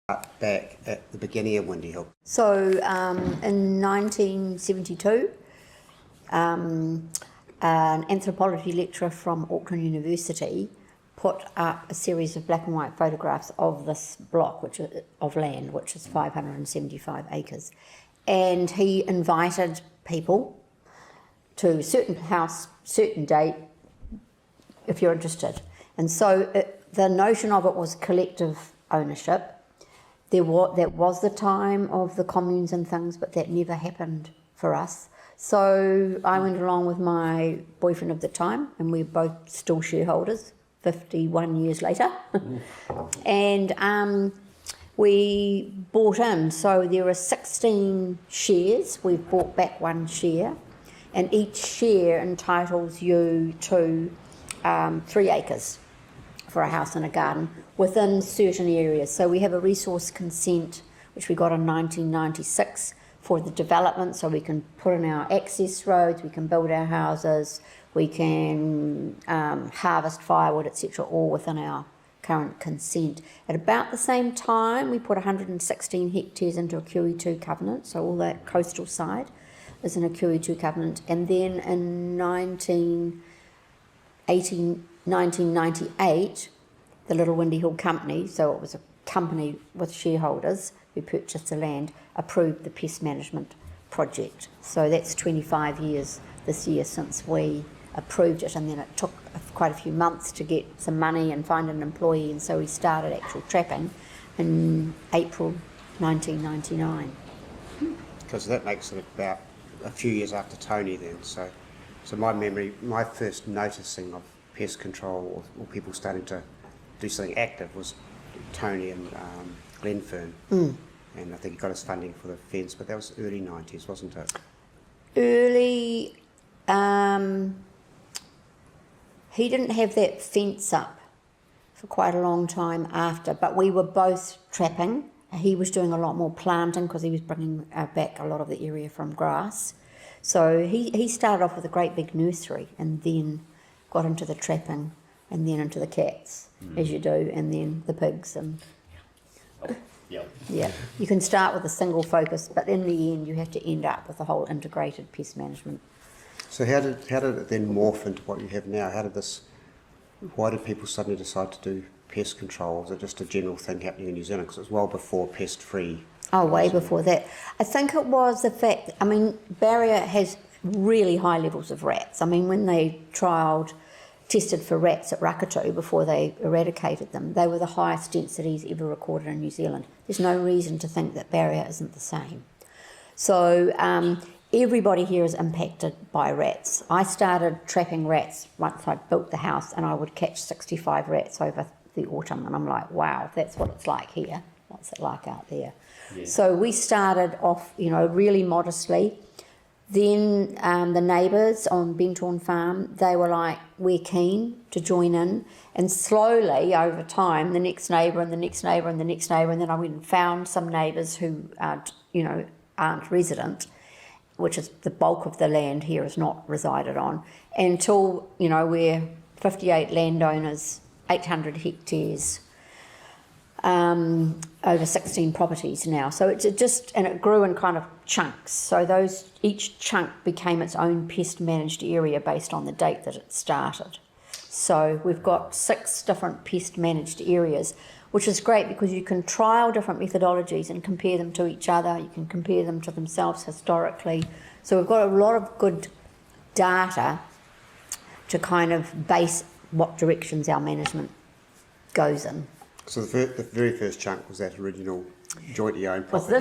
back at the beginning of Windy Hill? So in 1972, an anthropology lecturer from Auckland University put up a series of black and white photographs of this block of land, which is 575 acres. And he invited people to a certain house, certain date, if you're interested. And so the notion of it was collective ownership. That was the time of the communes and things, but that never happened for us. So I went along with my boyfriend of the time, and we're both still shareholders 51 years later. And we bought in. So there are 16 shares. We've bought back one share, and each share entitles you to 3 acres for a house and a garden within certain areas. So we have a resource consent, which we got in 1996 for the development, so we can put in our access roads, we can build our houses, we can harvest firewood, etc., all within our current consent. At about the same time, we put 116 hectares into a QE2 covenant, so all that coastal side is in a QE2 covenant. And then in 1998, the Little Windy Hill Company, so it was a company with shareholders who purchased the land, approved the pest management project. So that's 25 years this year since we approved it, and then it took quite a few months to get some money and find an employee, and so we started actual trapping in April 1999. Because that makes it about a few years after Tony then. So my memory, my first noticing of pest control or people starting to do something active was Tony and Glenfern. And I think he got his funding for the fence, but that was early 90s, wasn't it? Early, he didn't have that fence up for quite a long time after, but we were both trapping. He was doing a lot more planting because he was bringing back a lot of the area from grass. So he started off with a great big nursery and then got into the trapping and then into the cats, as you do, and then the pigs. And yeah, you can start with a single focus, but in the end you have to end up with a whole integrated pest management. So how did it then morph into what you have now? Why did people suddenly decide to do pest control? Was it just a general thing happening in New Zealand? Because it was well before pest-free. Oh, way before that. I think it was the fact, Barrier has really high levels of rats. When they tested for rats at Rakatu before they eradicated them, they were the highest densities ever recorded in New Zealand. There's no reason to think that Barrier isn't the same. So everybody here is impacted by rats. I started trapping rats once I'd built the house, and I would catch 65 rats over the autumn, and I'm like, wow, that's what it's like here. What's it like out there? Yeah. So we started off, really modestly. Then the neighbours on Bentorn Farm, they were like, we're keen to join in. And slowly, over time, the next neighbour and the next neighbour and the next neighbour, and then I went and found some neighbours who aren't resident, which is the bulk of the land here is not resided on, until, we're 58 landowners, 800 hectares, over 16 properties now. So it grew in kind of chunks. So each chunk became its own pest managed area based on the date that it started. So we've got 6 different pest managed areas, which is great because you can trial different methodologies and compare them to each other. You can compare them to themselves historically. So we've got a lot of good data to kind of base what directions our management goes in. So the very first chunk was that original jointly owned property.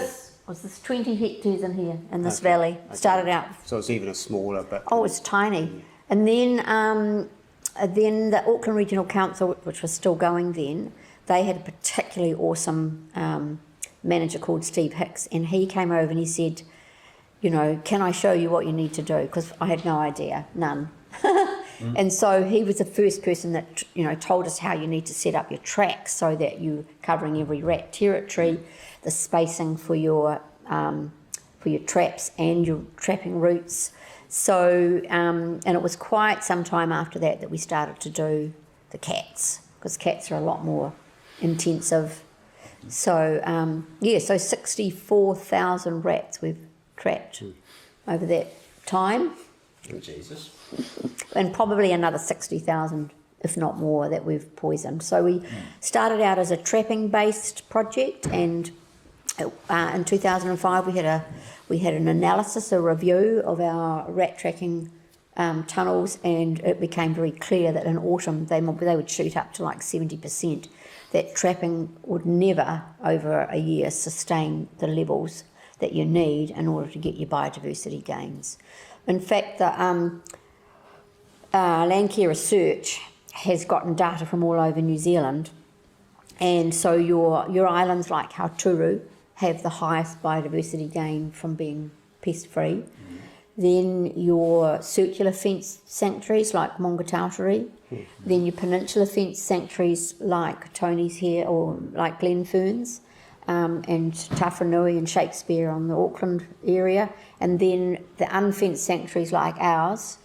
Was this 20 hectares in here, in this valley? Okay. Started out. So it's even a smaller, but... Oh, it's tiny. And then the Auckland Regional Council, which was still going then, they had a particularly awesome manager called Steve Hicks, and he came over and he said, can I show you what you need to do? Because I had no idea, none. And so he was the first person that told us how you need to set up your tracks so that you're covering every rat territory, the spacing for your traps and your trapping routes. So and it was quite some time after that we started to do the cats, because cats are a lot more intensive So, so 64,000 rats we've trapped over that time. Oh, Jesus. And probably another 60,000, if not more, that we've poisoned. So we started out as a trapping-based project, and in 2005 we had an analysis, a review of our rat tracking tunnels, and it became very clear that in autumn they would shoot up to like 70%. That trapping would never, over a year, sustain the levels that you need in order to get your biodiversity gains. In fact, the Landcare Research has gotten data from all over New Zealand, and so your islands like Hauturu have the highest biodiversity gain from being pest-free. Then your circular fence sanctuaries like Maungatautari, then your peninsula fence sanctuaries like Tony's here or like Glenferns, and Tawhanui and Shakespeare on the Auckland area, and then the unfenced sanctuaries like ours,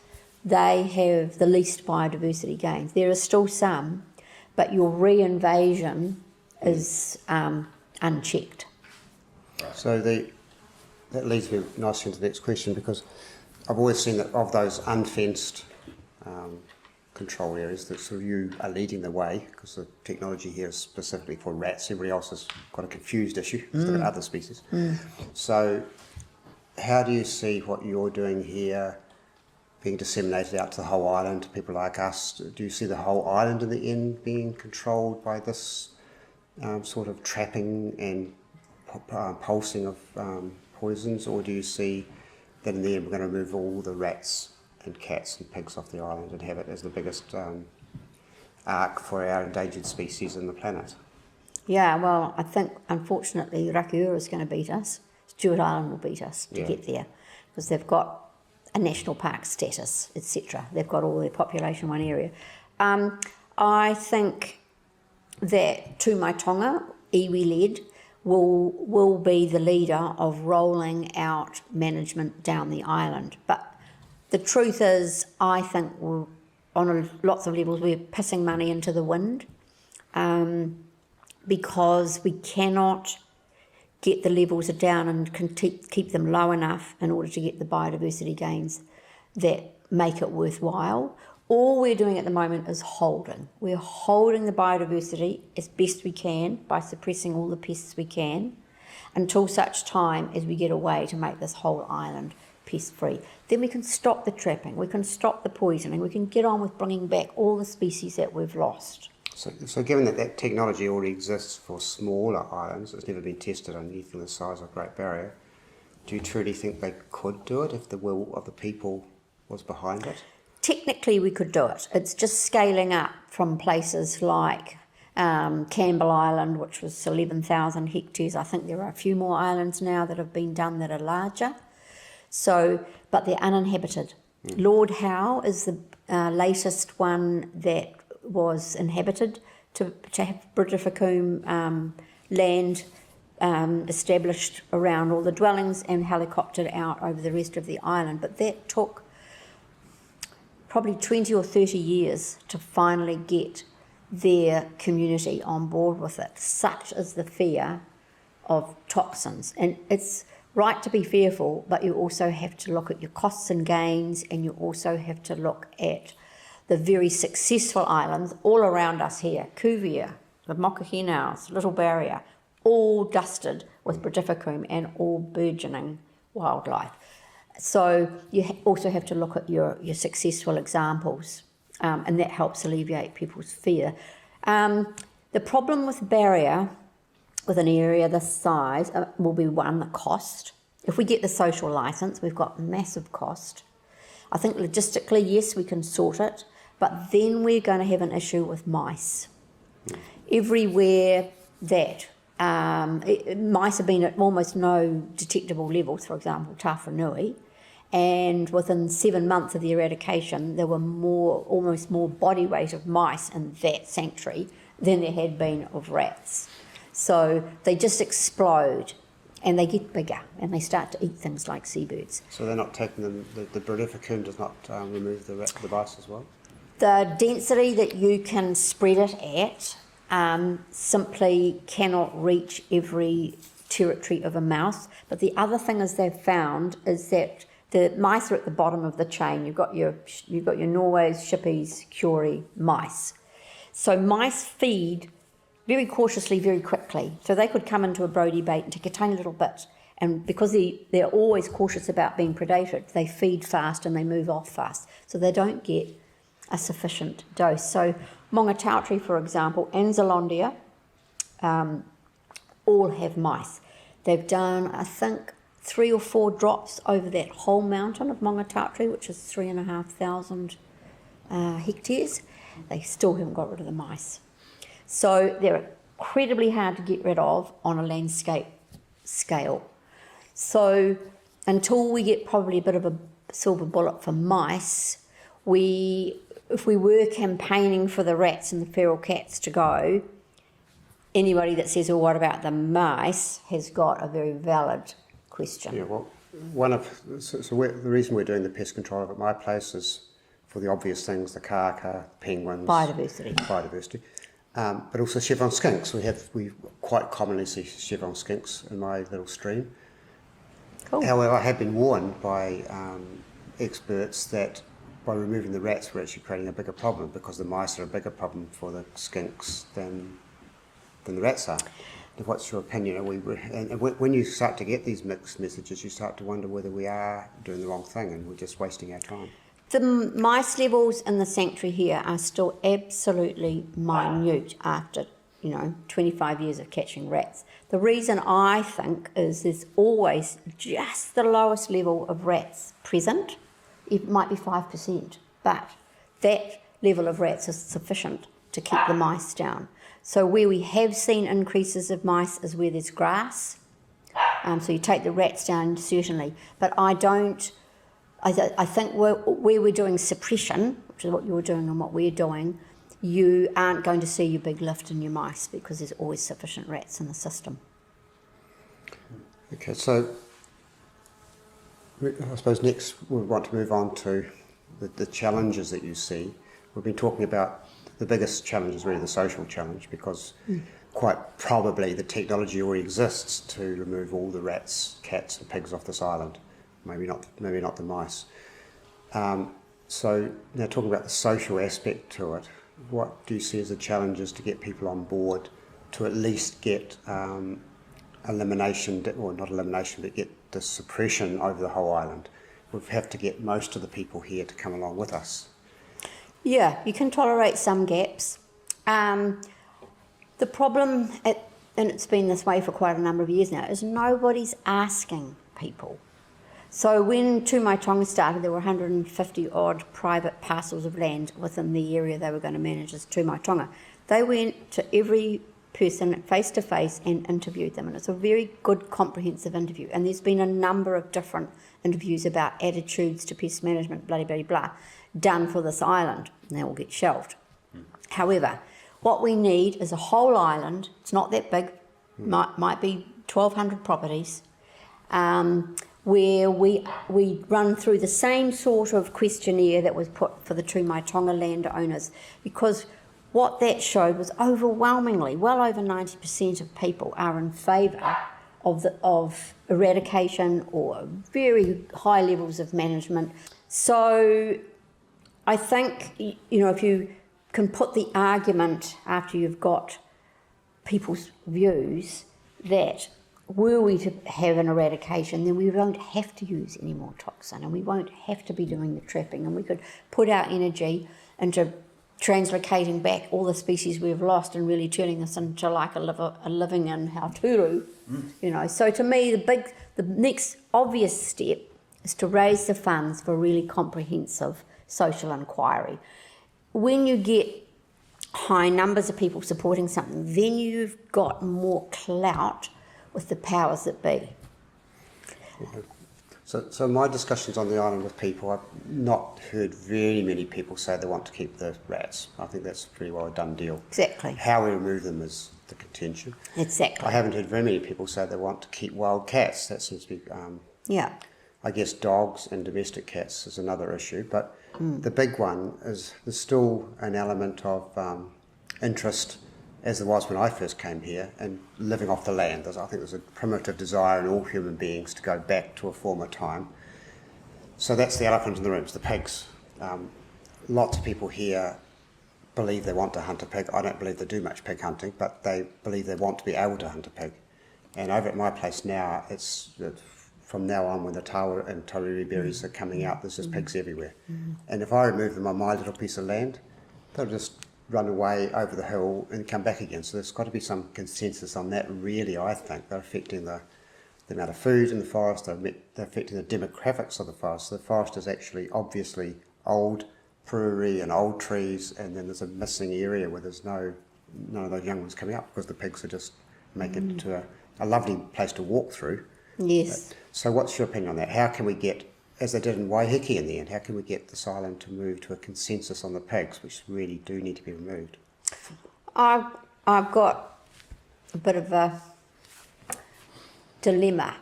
they have the least biodiversity gains. There are still some, but your reinvasion is unchecked. So that leads me nicely into the next question, because I've always seen that of those unfenced control areas, that sort of you are leading the way, because the technology here is specifically for rats. Everybody else has got a confused issue with other species. So how do you see what you're doing here being disseminated out to the whole island, to people like us? Do you see the whole island in the end being controlled by this sort of trapping and pulsing of poisons, or do you see that in the end we're going to remove all the rats and cats and pigs off the island and have it as the biggest ark for our endangered species on the planet? Yeah, well, I think unfortunately Rakiura is going to beat us. Stewart Island will beat us to get there, because they've got a national park status, etc. They've got all their population in one area. I think that Tūmaitonga, iwi-led, will be the leader of rolling out management down the island. But the truth is, I think on lots of levels we're pissing money into the wind, because we cannot get the levels down and keep them low enough in order to get the biodiversity gains that make it worthwhile. All we're doing at the moment is holding. We're holding the biodiversity as best we can by suppressing all the pests we can, until such time as we get a way to make this whole island pest-free. Then we can stop the trapping, we can stop the poisoning, we can get on with bringing back all the species that we've lost. So given that technology already exists for smaller islands, it's never been tested on anything the size of Great Barrier, do you truly think they could do it if the will of the people was behind it? Technically we could do it. It's just scaling up from places like Campbell Island, which was 11,000 hectares. I think there are a few more islands now that have been done that are larger. So, but they're uninhabited. Lord Howe is the latest one that was inhabited to have Britifacoum land established around all the dwellings and helicoptered out over the rest of the island. But that took probably 20 or 30 years to finally get their community on board with it. Such is the fear of toxins. And it's right to be fearful, but you also have to look at your costs and gains, and you also have to look at the very successful islands all around us here, Kuvia, the Mokahinau's, Little Barrier, all dusted with Britifacoum and all burgeoning wildlife. So you also have to look at your successful examples, and that helps alleviate people's fear. The problem with barrier, with an area this size, will be one, the cost. If we get the social licence, we've got massive cost. I think logistically, yes, we can sort it, but then we're going to have an issue with mice. Everywhere that mice have been at almost no detectable levels, for example, Tawhanui, and within 7 months of the eradication, there were almost more body weight of mice in that sanctuary than there had been of rats. So they just explode, and they get bigger, and they start to eat things like seabirds. So they're not taking them, the Britifacoum does not remove the mice as well? The density that you can spread it at simply cannot reach every territory of a mouse. But the other thing is they've found is that the mice are at the bottom of the chain. You've got your Norways, Shippies, Curie, mice. So mice feed very cautiously, very quickly. So they could come into a Brody bait and take a tiny little bit. And because they're always cautious about being predated, they feed fast and they move off fast. So they don't get a sufficient dose. So Mongatautri, for example, and Zalondia all have mice. They've done, I think, 3 or 4 drops over that whole mountain of Mongatautri, which is 3,500 hectares. They still haven't got rid of the mice. So they're incredibly hard to get rid of on a landscape scale. So until we get probably a bit of a silver bullet for mice, if we were campaigning for the rats and the feral cats to go, anybody that says, well, what about the mice, has got a very valid question. Yeah, well, the reason we're doing the pest control at my place is for the obvious things, the kaka, penguins, biodiversity, but also chevron skinks. We quite commonly see chevron skinks in my little stream. Cool. However, I have been warned by experts that by removing the rats, we're actually creating a bigger problem, because the mice are a bigger problem for the skinks than the rats are. What's your opinion? And when you start to get these mixed messages, you start to wonder whether we are doing the wrong thing and we're just wasting our time. The mice levels in the sanctuary here are still absolutely minute after 25 years of catching rats. The reason I think is there's always just the lowest level of rats present. It might be 5%, but that level of rats is sufficient to keep the mice down. So where we have seen increases of mice is where there's grass. So you take the rats down, certainly. But I think where we're doing suppression, which is what you're doing and what we're doing, you aren't going to see your big lift in your mice because there's always sufficient rats in the system. Okay, so I suppose next we want to move on to the challenges that you see. We've been talking about the biggest challenge is really the social challenge, because quite probably the technology already exists to remove all the rats, cats and pigs off this island. Maybe not the mice. So now talking about the social aspect to it, what do you see as the challenges to get people on board to at least get elimination, or not elimination, but get the suppression over the whole island? We have to get most of the people here to come along with us. Yeah, you can tolerate some gaps. The problem, and it's been this way for quite a number of years now, is nobody's asking people. So when Tūmaitonga started, there were 150 odd private parcels of land within the area they were going to manage as Tūmaitonga. They went to every person face to face and interviewed them, and it's a very good comprehensive interview. And there's been a number of different interviews about attitudes to pest management, blah, blah, blah, done for this island, and they all get shelved. However, what we need is a whole island. It's not that big, might be 1,200 properties, where we run through the same sort of questionnaire that was put for the Tūmaitonga landowners, because what that showed was overwhelmingly, well over 90% of people are in favour of eradication or very high levels of management. So I think, if you can put the argument after you've got people's views that were we to have an eradication, then we won't have to use any more toxin and we won't have to be doing the trapping, and we could put our energy into translocating back all the species we've lost and really turning this into like a living in Hauturu. So to me, the next obvious step is to raise the funds for really comprehensive social inquiry. When you get high numbers of people supporting something, then you've got more clout with the powers that be. So my discussions on the island with people, I've not heard very many people say they want to keep the rats. I think that's pretty well a done deal. Exactly. How we remove them is the contention. Exactly. I haven't heard very many people say they want to keep wild cats. That seems to be... I guess dogs and domestic cats is another issue, but the big one is there's still an element of interest as there was when I first came here, and living off the land. I think there's a primitive desire in all human beings to go back to a former time. So that's the elephant in the room, it's the pigs. Lots of people here believe they want to hunt a pig. I don't believe they do much pig hunting, but they believe they want to be able to hunt a pig. And over at my place now, it's from now on when the tawa and toriri berries are coming out, there's just pigs everywhere. And if I remove them on my little piece of land, they'll just run away over the hill and come back again. So there's got to be some consensus on that, really, I think. They're affecting the amount of food in the forest, they're affecting the demographics of the forest. So the forest is actually obviously old pururi and old trees, and then there's a missing area where there's none of those young ones coming up because the pigs are just making it into a lovely place to walk through. Yes. So what's your opinion on that? How can we get, as they did in Waiheke in the end, how can we get this island to move to a consensus on the pigs, which really do need to be removed? I've got a bit of a dilemma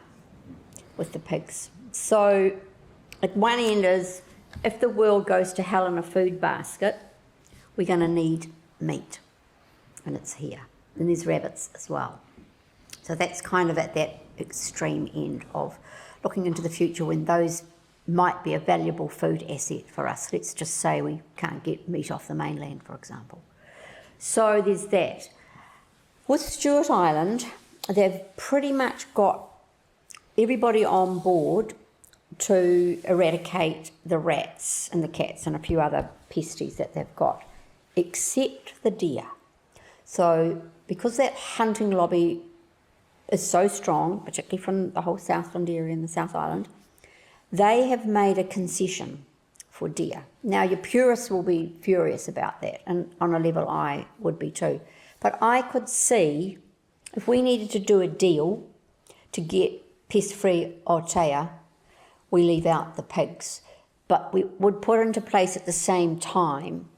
with the pigs. So at one end is, if the world goes to hell in a food basket, we're going to need meat, and it's here. And there's rabbits as well. So that's kind of at that extreme end of looking into the future when those might be a valuable food asset for us. Let's just say we can't get meat off the mainland, for example. So there's that. With Stewart Island, they've pretty much got everybody on board to eradicate the rats and the cats and a few other pesties that they've got, except the deer. So because that hunting lobby is so strong, particularly from the whole Southland area and the South Island, they have made a concession for deer. Now, your purists will be furious about that, and on a level I would be too. But I could see, if we needed to do a deal to get pest-free Aotea, we leave out the pigs. But we would put into place at the same time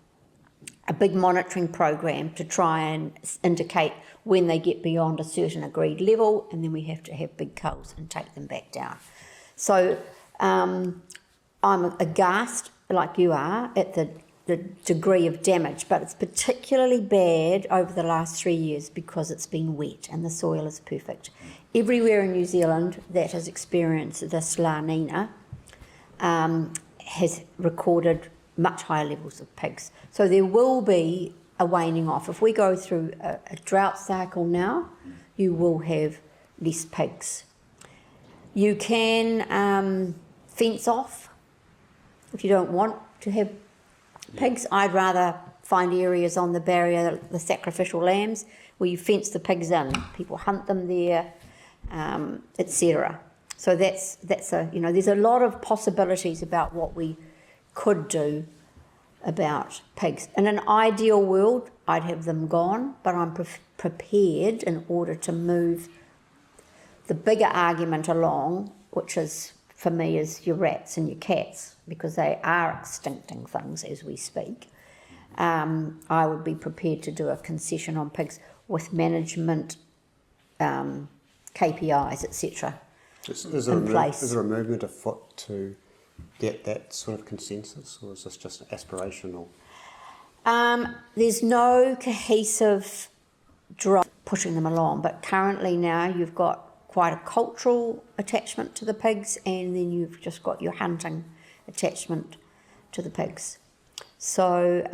a big monitoring program to try and indicate when they get beyond a certain agreed level, and then we have to have big culls and take them back down. So I'm aghast, like you are, at the degree of damage, but it's particularly bad over the last 3 years because it's been wet and the soil is perfect. Everywhere in New Zealand that has experienced this La Nina has recorded much higher levels of pigs. So there will be a waning off. If we go through a drought cycle now, you will have less pigs. You can fence off if you don't want to have pigs. I'd rather find areas on the barrier, the sacrificial lambs, where you fence the pigs in. People hunt them there, etc. So that's there's a lot of possibilities about what we could do about pigs. In an ideal world, I'd have them gone, but I'm prepared in order to move the bigger argument along, which is, for me, is your rats and your cats, because they are extincting things as we speak. I would be prepared to do a concession on pigs with management KPIs, etc. in place. Is there a movement afoot to get that sort of consensus, or is this just aspirational? There's no cohesive drive pushing them along, but currently now you've got quite a cultural attachment to the pigs, and then you've just got your hunting attachment to the pigs. So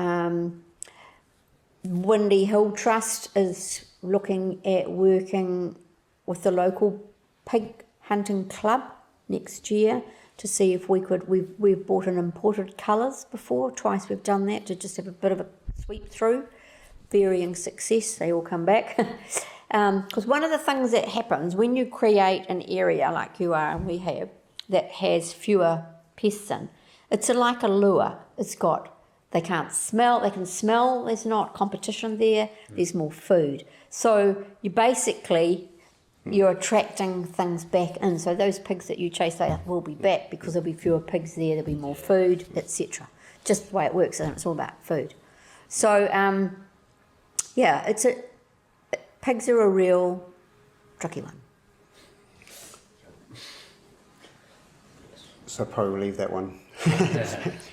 Windy Hill Trust is looking at working with the local pig hunting club next year to see if we could. We've bought in imported colours before, twice we've done that, to just have a bit of a sweep through. Varying success, they all come back. Because one of the things that happens when you create an area like you are and we have that has fewer pests in, it's like a lure. They can smell, there's not competition there, there's more food. So you're attracting things back in. So those pigs that you chase, they will be back because there'll be fewer pigs there, there'll be more food, etc. Just the way it works, and it's all about food. So, pigs are a real tricky one. So probably leave that one.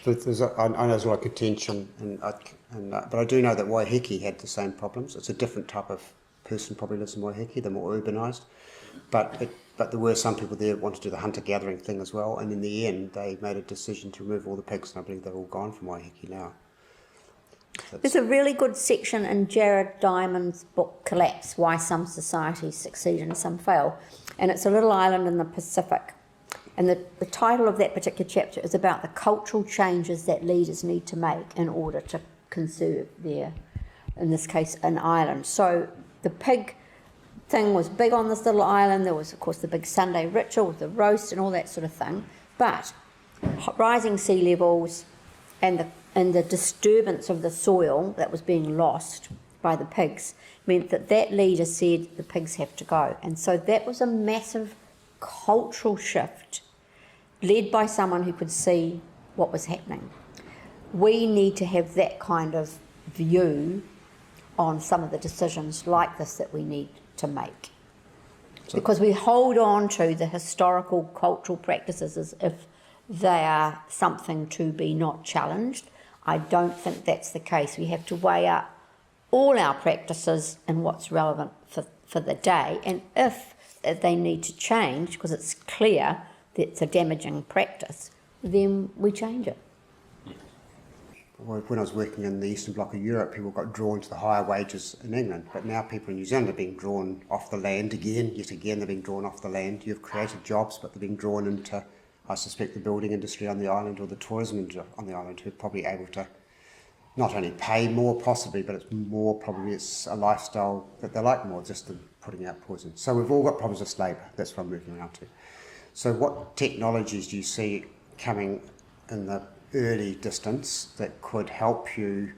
But I know there's a lot of contention, but I do know that Waiheke had the same problems. It's a different type of person probably lives in Waiheke, they're more urbanised. But there were some people there that wanted to do the hunter-gathering thing as well, and in the end they made a decision to remove all the pigs, and I believe they're all gone from Waiheke now. There's a really good section in Jared Diamond's book Collapse, Why Some Societies Succeed and Some Fail, and it's a little island in the Pacific. And the title of that particular chapter is about the cultural changes that leaders need to make in order to conserve their, in this case, an island. So the pig thing was big on this little island. There was, of course, the big Sunday ritual with the roast and all that sort of thing. But rising sea levels and the disturbance of the soil that was being lost by the pigs meant that leader said the pigs have to go. And so that was a massive cultural shift led by someone who could see what was happening. We need to have that kind of view on some of the decisions like this that we need to make. Because we hold on to the historical cultural practices as if they are something to be not challenged. I don't think that's the case. We have to weigh up all our practices and what's relevant for the day, and if they need to change because it's clear that it's a damaging practice, then we change it. When I was working in the Eastern Bloc of Europe, people got drawn to the higher wages in England, but now people in New Zealand are being drawn off the land yet again they're being drawn off the land. You've created jobs, but they're being drawn into, I suspect, the building industry on the island or the tourism industry on the island, who are probably able to not only pay more possibly, but it's a lifestyle that they like more, just than putting out poison. So we've all got problems with labour, that's what I'm moving around to. So what technologies do you see coming in the early distance that could help you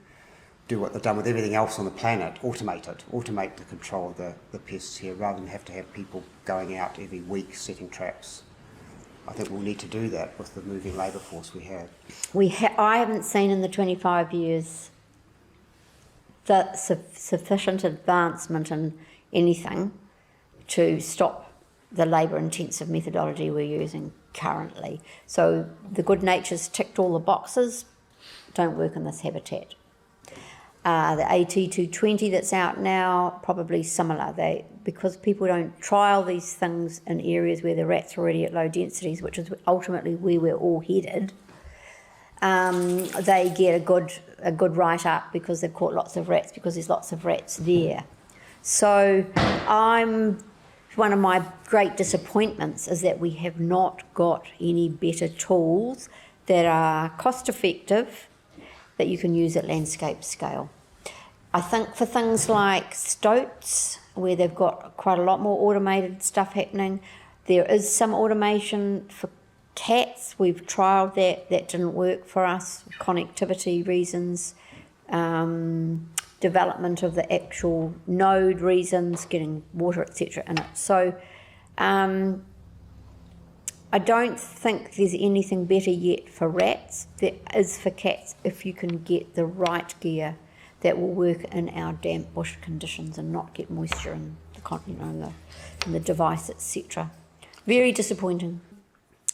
do what they've done with everything else on the planet, automate the control of the pests here, rather than have to have people going out every week setting traps? I think we'll need to do that with the moving labour force we have. I haven't seen in the 25 years the sufficient advancement in anything to stop the labour-intensive methodology we're using currently. So the good nature's ticked all the boxes, don't work in this habitat. The AT220 that's out now, probably similar. Because people don't trial these things in areas where the rats are already at low densities, which is ultimately where we're all headed, they get a good write-up because they've caught lots of rats, because there's lots of rats there. So one of my great disappointments is that we have not got any better tools that are cost-effective that you can use at landscape scale. I think for things like stoats, where they've got quite a lot more automated stuff happening, there is some automation for cats. We've trialled that didn't work for us, connectivity reasons, development of the actual node reasons, getting water, etc. in it. So I don't think there's anything better yet for rats. There is for cats if you can get the right gear that will work in our damp bush conditions and not get moisture in the device, etc. Very disappointing.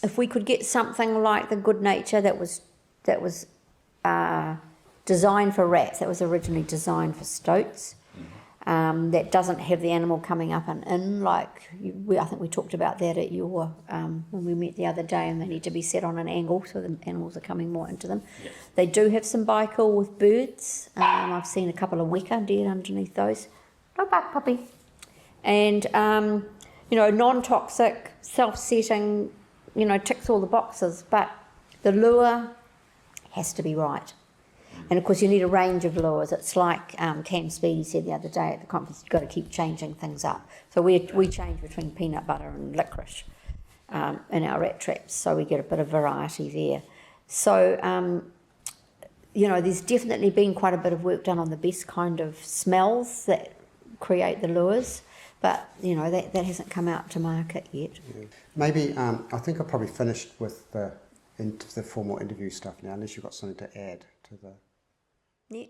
If we could get something like the Good Nature that was designed for rats, that was originally designed for stoats, that doesn't have the animal coming up and in, I think we talked about that at your when we met the other day, and they need to be set on an angle so the animals are coming more into them. Yep. They do have some bicool with birds. I've seen a couple of weka dead underneath those. No bark, puppy. And non-toxic, self-setting, ticks all the boxes, but the lure has to be right. And of course you need a range of lures. It's like Cam Speedy said the other day at the conference, you've got to keep changing things up. So we change between peanut butter and licorice in our rat traps, so we get a bit of variety there. So, there's definitely been quite a bit of work done on the best kind of smells that create the lures, but, that hasn't come out to market yet. Yeah. Maybe, I think I've probably finished with the formal interview stuff now, unless you've got something to add to the... Yeah.